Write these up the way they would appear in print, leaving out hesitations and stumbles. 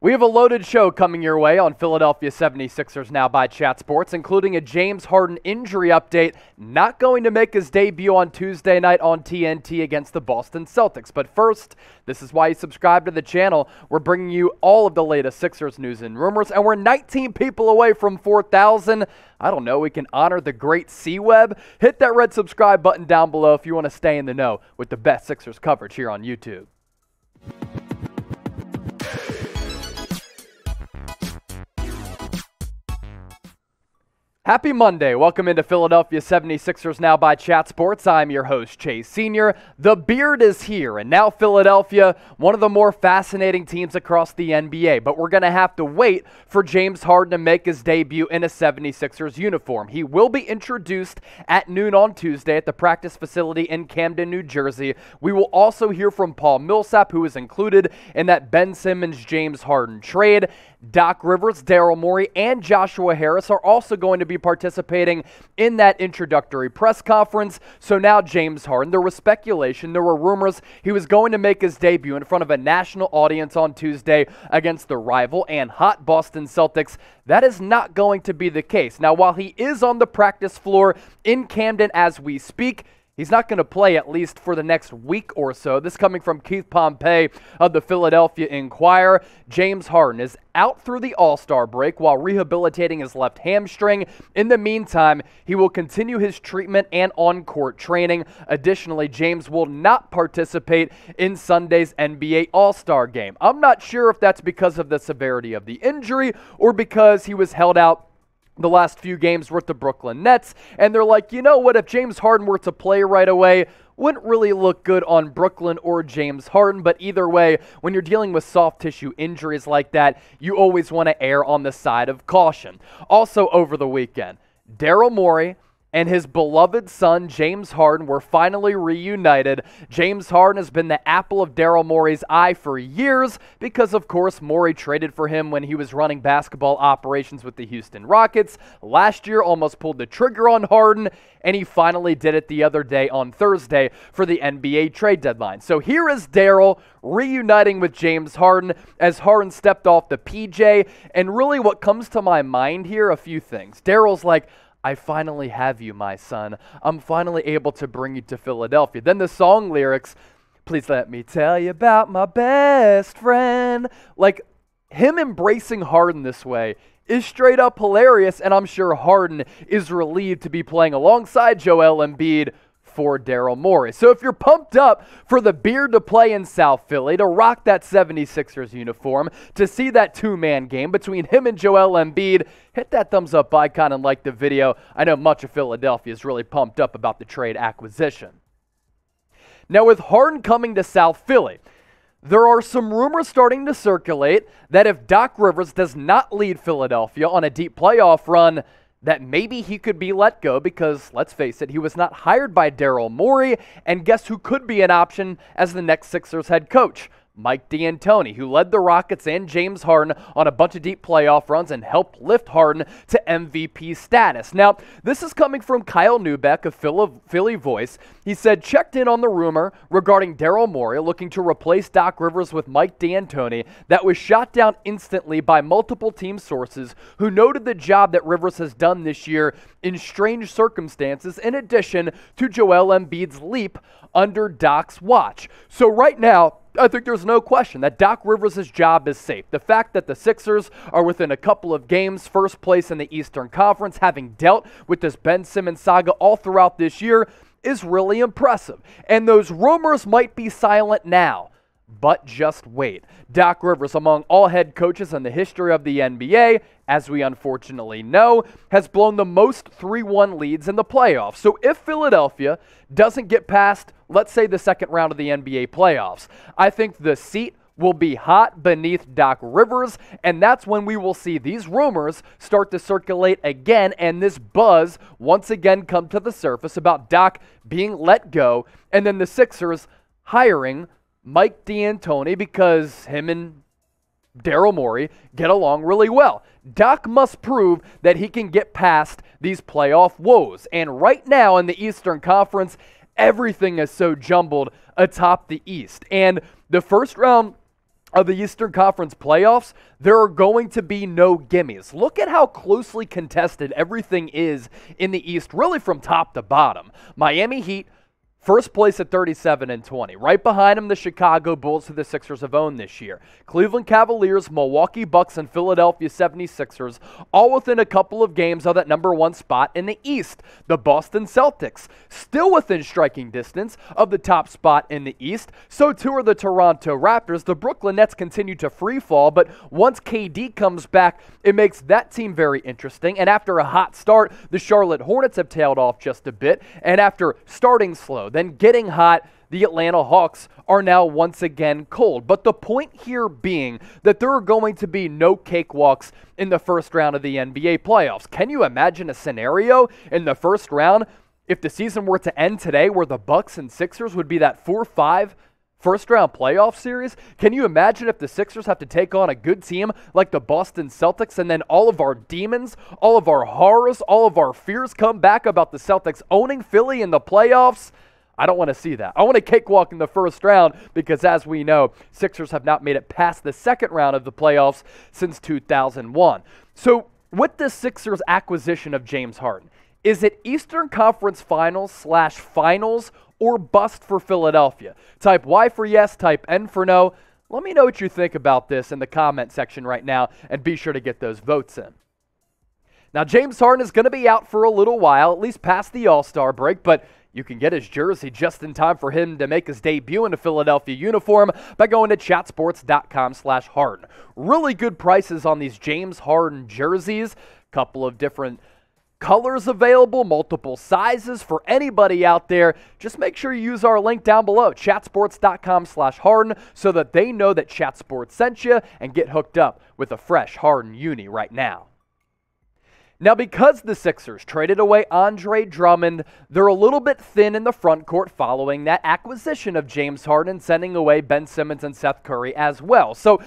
We have a loaded show coming your way on Philadelphia 76ers Now by Chat Sports, including a James Harden injury update, not going to make his debut on Tuesday night on TNT against the Boston Celtics. But first, this is why you subscribe to the channel. We're bringing you all of the latest Sixers news and rumors, and we're 19 people away from 4,000. I don't know, we can honor the great C-Web. Hit that red subscribe button down below if you want to stay in the know with the best Sixers coverage here on YouTube. Happy Monday. Welcome into Philadelphia 76ers Now by Chat Sports. I'm your host, Chase Sr. The beard is here, and now Philadelphia, one of the more fascinating teams across the NBA. But we're going to have to wait for James Harden to make his debut in a 76ers uniform. He will be introduced at noon on Tuesday at the practice facility in Camden, New Jersey. We will also hear from Paul Millsap, who is included in that Ben Simmons-James Harden trade. Doc Rivers, Daryl Morey, and Joshua Harris are also going to be participating in that introductory press conference. So now James Harden, there was speculation, there were rumors he was going to make his debut in front of a national audience on Tuesday against the rival and hot Boston Celtics. That is not going to be the case. Now, while he is on the practice floor in Camden as we speak, he's not going to play at least for the next week or so. This coming from Keith Pompey of the Philadelphia Inquirer. James Harden is out through the All-Star break while rehabilitating his left hamstring. In the meantime, he will continue his treatment and on-court training. Additionally, James will not participate in Sunday's NBA All-Star game. I'm not sure if that's because of the severity of the injury or because he was held out the last few games with the Brooklyn Nets, and they're like, you know what, if James Harden were to play right away, wouldn't really look good on Brooklyn or James Harden. But either way, when you're dealing with soft tissue injuries like that, you always want to err on the side of caution. Also over the weekend, Daryl Morey and his beloved son, James Harden, were finally reunited. James Harden has been the apple of Daryl Morey's eye for years because, of course, Morey traded for him when he was running basketball operations with the Houston Rockets. Last year, almost pulled the trigger on Harden, and he finally did it the other day on Thursday for the NBA trade deadline. So here is Daryl reuniting with James Harden as Harden stepped off the PJ. And really what comes to my mind here, a few things. Daryl's like, I finally have you, my son. I'm finally able to bring you to Philadelphia. Then the song lyrics, please let me tell you about my best friend. Like, him embracing Harden this way is straight up hilarious, and I'm sure Harden is relieved to be playing alongside Joel Embiid for Daryl Morey. So if you're pumped up for the beard to play in South Philly, to rock that 76ers uniform, to see that two-man game between him and Joel Embiid, hit that thumbs up icon and like the video. I know much of Philadelphia is really pumped up about the trade acquisition. Now with Harden coming to South Philly, there are some rumors starting to circulate that if Doc Rivers does not lead Philadelphia on a deep playoff run, that maybe he could be let go because, let's face it, he was not hired by Daryl Morey, and guess who could be an option as the next Sixers head coach? Mike D'Antoni, who led the Rockets and James Harden on a bunch of deep playoff runs and helped lift Harden to MVP status. Now, this is coming from Kyle Neubeck of Philly Voice. He said, checked in on the rumor regarding Daryl Morey looking to replace Doc Rivers with Mike D'Antoni that was shot down instantly by multiple team sources who noted the job that Rivers has done this year in strange circumstances in addition to Joel Embiid's leap under Doc's watch. So right now, I think there's no question that Doc Rivers' job is safe. The fact that the Sixers are within a couple of games, first place in the Eastern Conference, having dealt with this Ben Simmons saga all throughout this year, is really impressive. And those rumors might be silent now, but just wait. Doc Rivers, among all head coaches in the history of the NBA, as we unfortunately know, has blown the most 3-1 leads in the playoffs. So if Philadelphia doesn't get past, let's say, the second round of the NBA playoffs, I think the seat will be hot beneath Doc Rivers, and that's when we will see these rumors start to circulate again and this buzz once again come to the surface about Doc being let go, and then the Sixers hiring Mike D'Antoni because him and Daryl Morey get along really well. Doc must prove that he can get past these playoff woes. And right now in the Eastern Conference, everything is so jumbled atop the East. And the first round of the Eastern Conference playoffs, there are going to be no gimmies. Look at how closely contested everything is in the East, really from top to bottom. Miami Heat, first place at 37-20. Right behind them, the Chicago Bulls, who the Sixers have owned this year. Cleveland Cavaliers, Milwaukee Bucks, and Philadelphia 76ers, all within a couple of games of that number one spot in the East. The Boston Celtics, still within striking distance of the top spot in the East. So too are the Toronto Raptors. The Brooklyn Nets continue to free fall, but once KD comes back, it makes that team very interesting. And after a hot start, the Charlotte Hornets have tailed off just a bit. And after starting slow, then getting hot, the Atlanta Hawks are now once again cold. But the point here being that there are going to be no cakewalks in the first round of the NBA playoffs. Can you imagine a scenario in the first round if the season were to end today where the Bucks and Sixers would be that 4-5 first-round playoff series? Can you imagine if the Sixers have to take on a good team like the Boston Celtics, and then all of our demons, all of our horrors, all of our fears come back about the Celtics owning Philly in the playoffs? I don't want to see that. I want a cakewalk in the first round because, as we know, Sixers have not made it past the second round of the playoffs since 2001. So with the Sixers acquisition of James Harden, is it Eastern Conference Finals/Finals or bust for Philadelphia? Type Y for yes, type N for no. Let me know what you think about this in the comment section right now, and be sure to get those votes in. Now, James Harden is going to be out for a little while, at least past the All-Star break, but you can get his jersey just in time for him to make his debut in a Philadelphia uniform by going to chatsports.com/Harden. Really good prices on these James Harden jerseys. Couple of different colors available, multiple sizes for anybody out there. Just make sure you use our link down below, chatsports.com/Harden, so that they know that Chat Sports sent you and get hooked up with a fresh Harden uni right now. Now, because the Sixers traded away Andre Drummond, they're a little bit thin in the front court following that acquisition of James Harden, sending away Ben Simmons and Seth Curry as well. So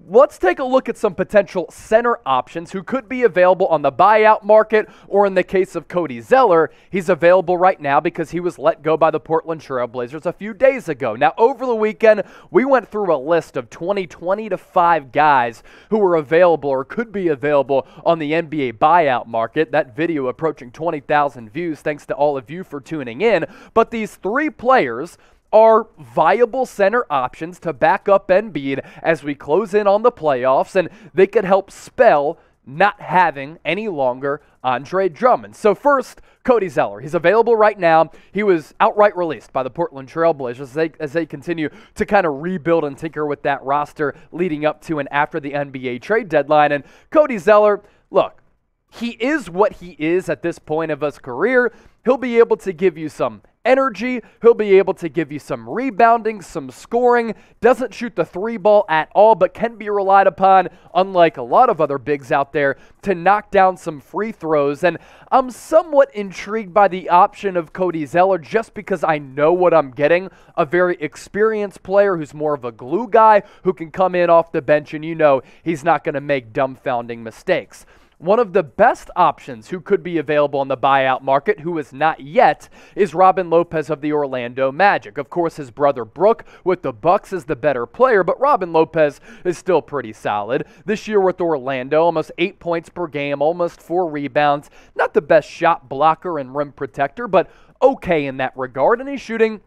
let's take a look at some potential center options who could be available on the buyout market, or in the case of Cody Zeller, he's available right now because he was let go by the Portland Trail Blazers a few days ago. Now, over the weekend, we went through a list of 25 guys who were available or could be available on the NBA buyout market. That video approaching 20,000 views, thanks to all of you for tuning in. But these three players are viable center options to back up Embiid as we close in on the playoffs, and they could help spell not having any longer Andre Drummond. So first, Cody Zeller. He's available right now. He was outright released by the Portland Trail Blazers as they continue to kind of rebuild and tinker with that roster leading up to and after the NBA trade deadline. And Cody Zeller, look, he is what he is at this point of his career. He'll be able to give you some energy. He'll be able to give you some rebounding, some scoring. Doesn't shoot the three ball at all, but can be relied upon, unlike a lot of other bigs out there, to knock down some free throws. And I'm somewhat intrigued by the option of Cody Zeller just because I know what I'm getting. A very experienced player who's more of a glue guy who can come in off the bench, and you know he's not going to make dumbfounding mistakes. One of the best options who could be available in the buyout market, who is not yet, is Robin Lopez of the Orlando Magic. Of course, his brother Brook with the Bucks is the better player, but Robin Lopez is still pretty solid. This year with Orlando, almost 8 points per game, almost 4 rebounds. Not the best shot blocker and rim protector, but okay in that regard, and he's shooting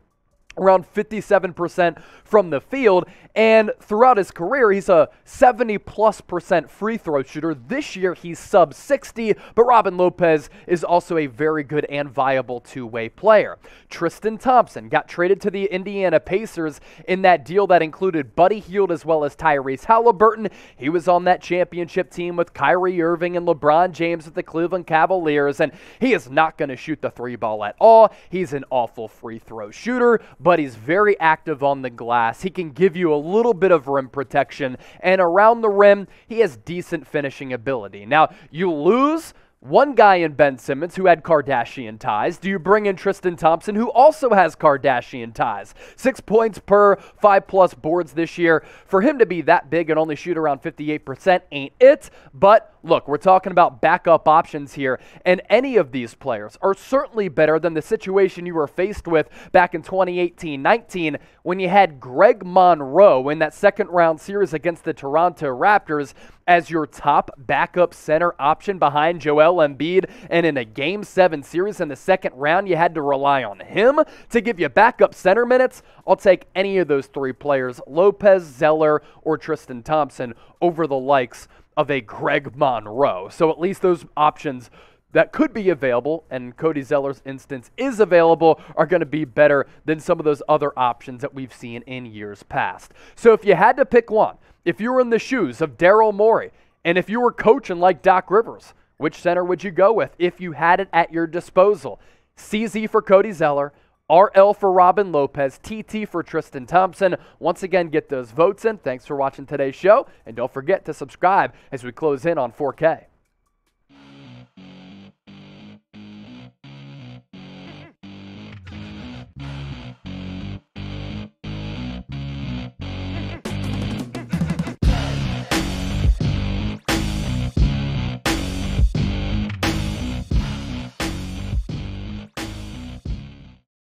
around 57% from the field, and throughout his career, he's a 70+% free throw shooter. This year, he's sub 60, but Robin Lopez is also a very good and viable two-way player. Tristan Thompson got traded to the Indiana Pacers in that deal that included Buddy Hield as well as Tyrese Halliburton. He was on that championship team with Kyrie Irving and LeBron James with the Cleveland Cavaliers, and he is not going to shoot the three ball at all. He's an awful free throw shooter, but he's very active on the glass. He can give you a little bit of rim protection, and around the rim, he has decent finishing ability. Now, you lose one guy in Ben Simmons who had Kardashian ties? Do you bring in Tristan Thompson, who also has Kardashian ties? 6 points per 5+ boards this year. For him to be that big and only shoot around 58% ain't it. But look, we're talking about backup options here, and any of these players are certainly better than the situation you were faced with back in 2018-19 when you had Greg Monroe in that second-round series against the Toronto Raptors as your top backup center option behind Joel Embiid, and in a Game 7 series in the second round, you had to rely on him to give you backup center minutes. I'll take any of those three players, Lopez, Zeller, or Tristan Thompson, over the likes of a Greg Monroe. So at least those options that could be available, and Cody Zeller's instance is available, are going to be better than some of those other options that we've seen in years past. So if you had to pick one, if you were in the shoes of Daryl Morey, and if you were coaching like Doc Rivers, which center would you go with if you had it at your disposal? CZ for Cody Zeller, RL for Robin Lopez, TT for Tristan Thompson. Once again, get those votes in. Thanks for watching today's show, and don't forget to subscribe as we close in on 4K.